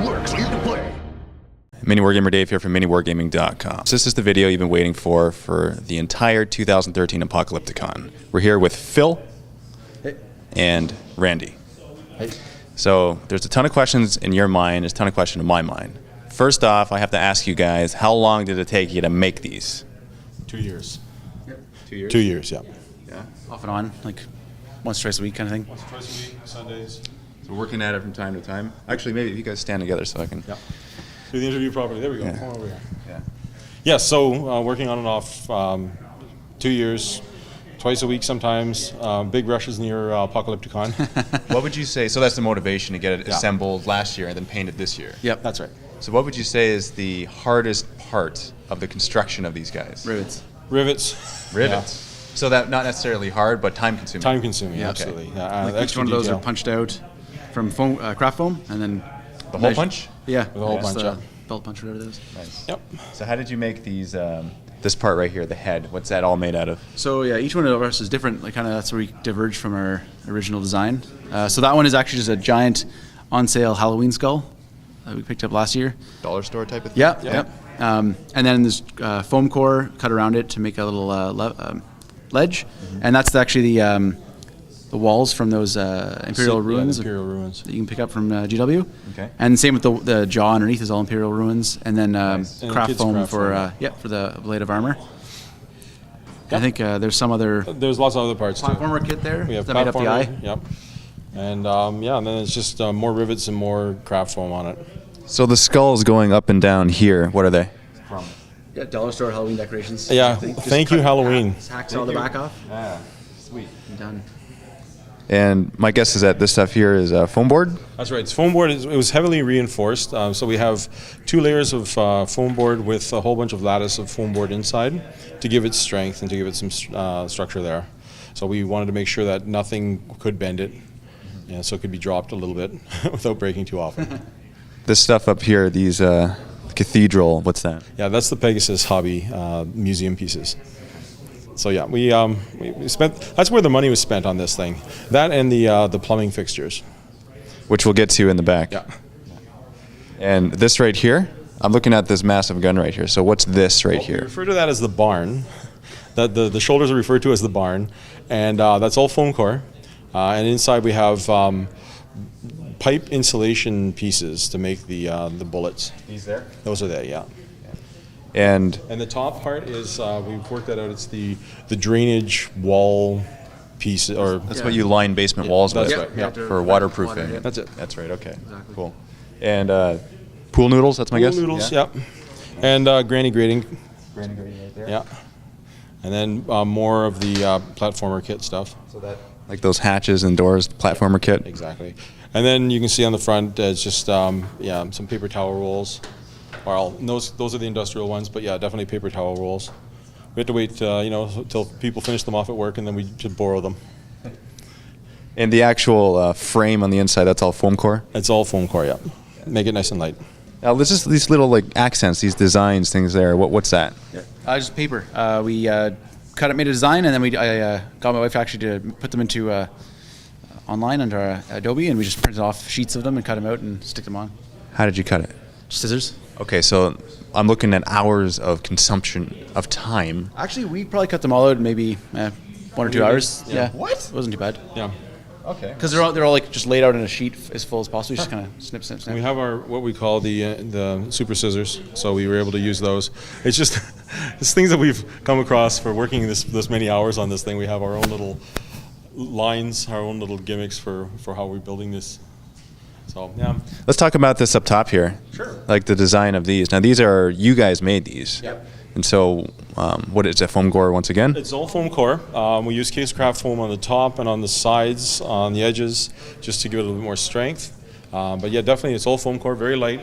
work so you can play. MiniWarGamer Dave here from MiniWarGaming.com. So this is the video you've been waiting for the entire 2013 Apocalypticon. We're here with Phil and Randy. Hey. So there's a ton of questions in your mind, there's a ton of questions in my mind. First off, I have to ask you guys, how long did it take you to make these? 2 years. Yep. 2 years? 2 years, yeah. Yeah. Off and on, like once, twice a week kind of thing. Once, twice a week, Sundays. So working at it from time to time. Actually, maybe if you guys stand together so I can... Yeah. Do the interview properly. There we go. Yeah. Come on over here. Yeah. Yeah, so working on and off 2 years, twice a week sometimes. Big rushes near Apocalypticon. What would you say, so that's the motivation to get it assembled last year and then painted this year? Yep. That's right. So what would you say is the hardest part of the construction of these guys? Rivets. Rivets. Rivets. Yeah. So that not necessarily hard, but time consuming. Time consuming, Yeah. absolutely. Okay. Yeah, Like each one of those are punched out from foam, craft foam, and then The hole punch? Yeah, the hole punch. Yeah. Belt punch, whatever it is. Nice. Yep. So how did you make these? This part right here, the head. What's that all made out of? So yeah, each one of us is different. Like kind of that's where we diverged from our original design. So that one is actually just a giant on sale Halloween skull that we picked up last year. Dollar store type of thing? Yep. Yep. And then there's foam core cut around it to make a little ledge, and that's actually the walls from those Imperial ruins. Yeah, Imperial ruins. That you can pick up from GW. Okay. And same with the jaw underneath is all Imperial ruins, and then Nice. And craft kids' foam craft for foam. for the blade of armor. Yep. I think there's some other There's lots of other parts too. platformer kit there We have that made up the eye. platformer, Yep. And yeah, and then it's just more rivets and more craft foam on it. So the skulls going up and down here, what are they? From yeah, dollar store Halloween decorations. Yeah, Just thank you, cut- Halloween. Hacks all the back off. Ah, sweet. And done. And my guess is that this stuff here is foam board? That's right. It's foam board. It was heavily reinforced. So we have 2 layers of foam board with a whole bunch of lattice of foam board inside to give it strength and to give it some structure there. So we wanted to make sure that nothing could bend it, so it could be dropped a little bit without breaking too often. This stuff up here, these cathedral, what's that? Yeah, that's the Pegasus Hobby museum pieces. So yeah, we spent. That's where the money was spent on this thing. That and the plumbing fixtures. Which we'll get to in the back. Yeah. And this right here, I'm looking at this massive gun right here. So what's this right We here? refer to that as the barn. That the shoulders are referred to as the barn, and that's all foam core. And inside we have pipe insulation pieces to make the bullets. These there? Those are there, yeah. And And the top part is we've worked that out. It's the drainage wall piece, or that's what you line basement walls with that's right, yeah. for waterproofing. Water, yeah. That's it. That's right, okay. Exactly. Cool. And pool noodles, that's my Pool guess? noodles, yep. And granny grating. Granny grating right there. Yeah. And then more of the platformer kit stuff. So that, like those hatches and doors, platformer kit. Exactly. And then you can see on the front, it's just some paper towel rolls. Well, those are the industrial ones, but yeah, definitely paper towel rolls. We have to wait, till people finish them off at work, and then we just borrow them. And the actual frame on the inside, that's all foam core? It's all foam core, yeah. Make it nice and light. Now, this is these little like accents, these designs, things there. What's that? Just paper. We cut it, made a design, and then I got my wife actually to put them into online under Adobe, and we just printed off sheets of them and cut them out and stick them on. How did you cut it? Scissors. Okay, so I'm looking at hours of consumption of time. Actually, we probably cut them all out in maybe 1 or 2 hours. Yeah. What? It wasn't too bad. Yeah. Okay. Because they're all like just laid out in a sheet as full as possible. You just kind of snip, snip, snip. We have our what we call the super scissors, so we were able to use those. It's just it's things that we've come across for working this many hours on this thing. We have our own little lines, our own little gimmicks for how we're building this. So yeah. Let's talk about this up top here. Sure. Like the design of these. Now these are, you guys made these. Yep. And so, what is it, foam core once again? It's all foam core. We use case craft foam on the top and on the sides, on the edges, just to give it a little bit more strength. But yeah, definitely it's all foam core, very light.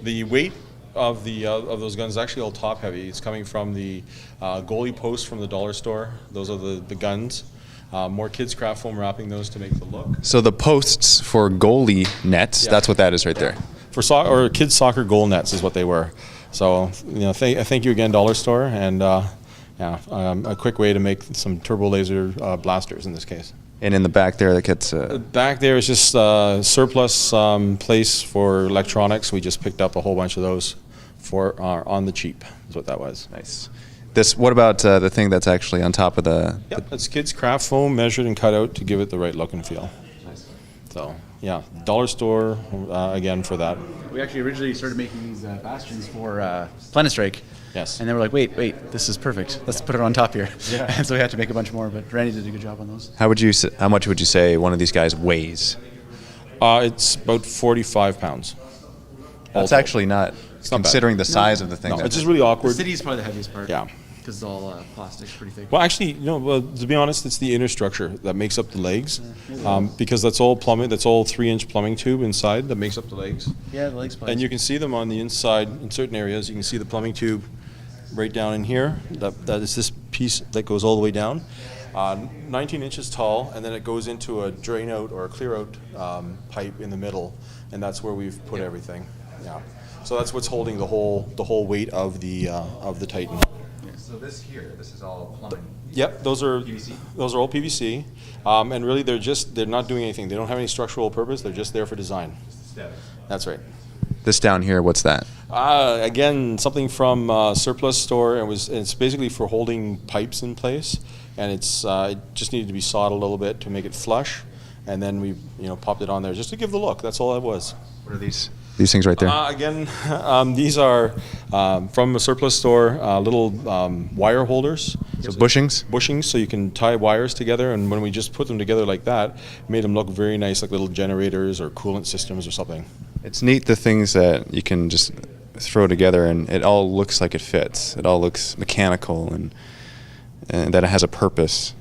The weight of those guns is actually all top heavy. It's coming from the goalie posts from the dollar store. Those are the guns. More kids craft foam wrapping those to make the look. So the posts for goalie nets, that's what that is right there. For kids soccer goal nets is what they were. So thank you again, dollar store, and a quick way to make some turbo laser blasters in this case. And in the back there, that gets. Back there is just surplus place for electronics. We just picked up a whole bunch of those for on the cheap. Is what that was. Nice. This. What about the thing that's actually on top of the? Yep, that's kids craft foam measured and cut out to give it the right look and feel. Nice. So yeah, dollar store again for that. We actually originally started making these bastions for Planet Strike. Yes. And then we're like, wait, this is perfect. Let's put it on top here. Yeah. And so we had to make a bunch more, but Randy did a good job on those. How much would you say one of these guys weighs? It's about 45 pounds. That's actually not, not considering the size of the thing. No, it's just really awkward. The city is probably the heaviest part. Yeah. Because it's all plastic, pretty thick. Well, actually, to be honest, it's the inner structure that makes up the legs, because that's all plumbing. That's all 3-inch plumbing tube inside that makes up the legs. Yeah, the legs. And you can see them on the inside in certain areas. You can see the plumbing tube right down in here. That is this piece that goes all the way down, 19 inches tall, and then it goes into a drain out or a clear out pipe in the middle, and that's where we've put everything. Yeah. So that's what's holding the whole weight of the Titan. So this is all plumbing. Yep, those are PVC? Those are all PVC, and really they're not doing anything. They don't have any structural purpose. They're just there for design. That's right. This down here, what's that? Again, something from surplus store, and it's basically for holding pipes in place, and it just needed to be sawed a little bit to make it flush, and then we popped it on there just to give the look. That's all it was. What are these? These things right there. Again, these are from a surplus store, little wire holders. So bushings? Bushings, so you can tie wires together, and when we just put them together like that, it made them look very nice, like little generators or coolant systems or something. It's neat, the things that you can just throw together, and it all looks like it fits. It all looks mechanical, and that it has a purpose.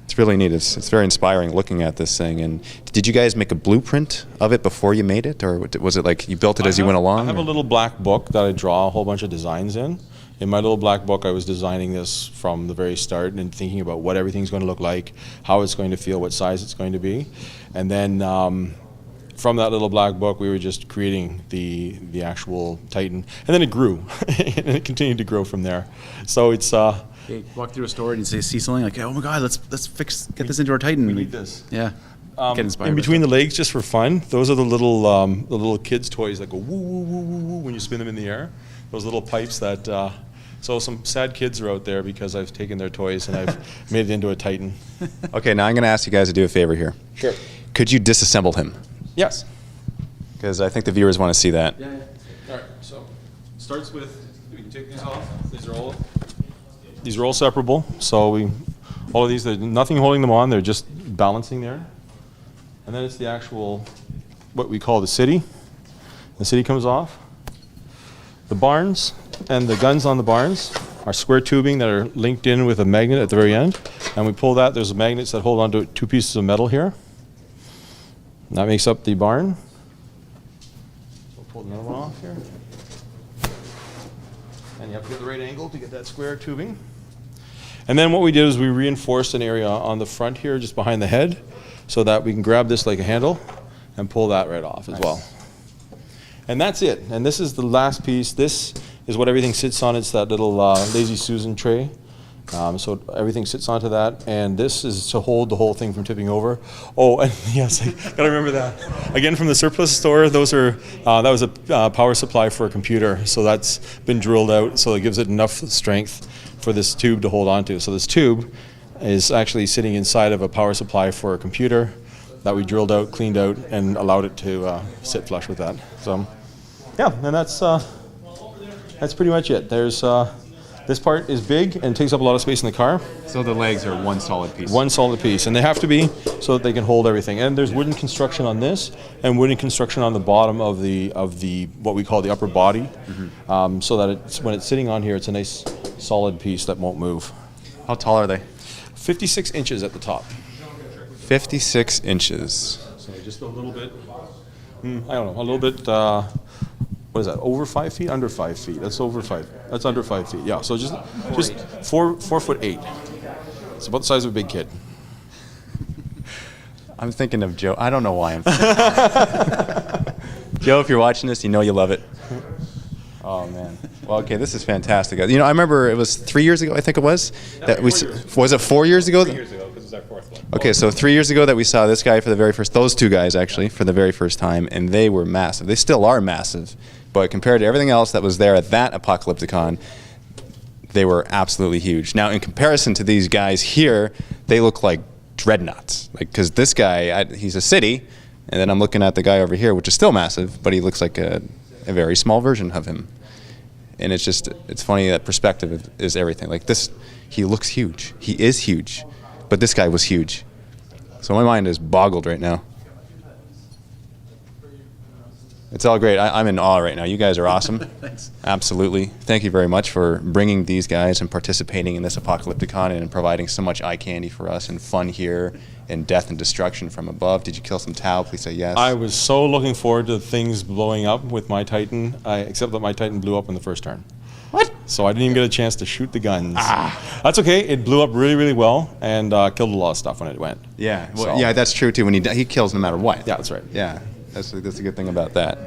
It's really neat. It's very inspiring looking at this thing. And did you guys make a blueprint of it before you made it, or was it like you built it as you went along? I have a little black book that I draw a whole bunch of designs in. In my little black book, I was designing this from the very start and thinking about what everything's going to look like, how it's going to feel, what size it's going to be. And then from that little black book, we were just creating the actual Titan. And then it grew, and it continued to grow from there. So it's... You walk through a store and you see something like, oh my God, let's get this into our Titan. We need this. Yeah. Get inspired. In between the legs, just for fun, those are the little kids' toys that go woo woo woo woo woo when you spin them in the air. Those little pipes that. So some sad kids are out there because I've taken their toys and I've made it into a Titan. Okay, now I'm going to ask you guys to do a favor here. Sure. Could you disassemble him? Yes. Because I think the viewers want to see that. Yeah. All right. So it starts with, we can take these off. These are all separable. So all of these, there's nothing holding them on. They're just balancing there. And then it's the actual, what we call the city. The city comes off. The barns and the guns on the barns are square tubing that are linked in with a magnet at the very end. And we pull that. There's magnets that hold onto 2 pieces of metal here. And that makes up the barn. We'll pull another one off here. And you have to get the right angle to get that square tubing. And then what we did is we reinforced an area on the front here, just behind the head, so that we can grab this like a handle and pull that right off as well. And that's it. And this is the last piece. This is what everything sits on. It's that little Lazy Susan tray. So everything sits onto that, and this is to hold the whole thing from tipping over. Oh, and yes, I gotta remember that. Again, from the surplus store, those are that was a power supply for a computer. So that's been drilled out, so it gives it enough strength for this tube to hold onto. So this tube is actually sitting inside of a power supply for a computer that we drilled out, cleaned out, and allowed it to sit flush with that. So yeah, and that's pretty much it. There's this part is big and takes up a lot of space in the car. So the legs are one solid piece. One solid piece, and they have to be so that they can hold everything. And there's wooden construction on this, and wooden construction on the bottom of the what we call the upper body, so that when it's sitting on here, it's a nice solid piece that won't move. How tall are they? 56 inches at the top. 56 inches. So just a little bit. I don't know, a little bit. What is that? Over 5 feet? Under 5 feet? That's over 5. That's under 5 feet. Yeah. So just 4'8". It's about the size of a big kid. I'm thinking of Joe. I don't know why I'm thinking. Joe, if you're watching this, you know you love it. Oh man. Well, okay, this is fantastic. You know, I remember it was 3 years ago. I think it was. Was it 4 years ago? 3 years ago, because it's our 4th one. Okay, so 3 years ago that we saw this guy for the very first, those two guys actually, for the very first time, and they were massive. They still are massive, but compared to everything else that was there at that Apocalypticon, they were absolutely huge. Now, in comparison to these guys here, they look like dreadnoughts. Like, because this guy, he's a city, and then I'm looking at the guy over here, which is still massive, but he looks like a very small version of him. And it's just, it's funny that perspective is everything. Like this, he looks huge. He is huge, but this guy was huge. So my mind is boggled right now. It's all great. I'm in awe right now. You guys are awesome. Thanks. Absolutely. Thank you very much for bringing these guys and participating in this Apocalypticon and providing so much eye candy for us and fun here and death and destruction from above. Did you kill some Tau? Please say yes. I was so looking forward to things blowing up with my Titan, except that my Titan blew up in the first turn. What? So I didn't even get a chance to shoot the guns. That's okay. It blew up really, really well and killed a lot of stuff when it went. Yeah. Well, So- yeah, that's true too. When he kills no matter what. Yeah, that's right. Yeah. That's a good thing about that.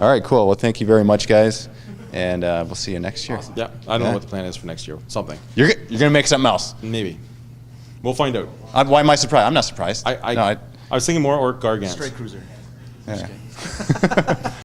All right, cool. Well, thank you very much, guys, and we'll see you next year. Yeah, I don't know what the plan is for next year. Something. You're gonna make something else. Maybe. We'll find out. Why am I surprised? I'm not surprised. I was thinking more Orc Gargants. Straight cruiser. Yeah.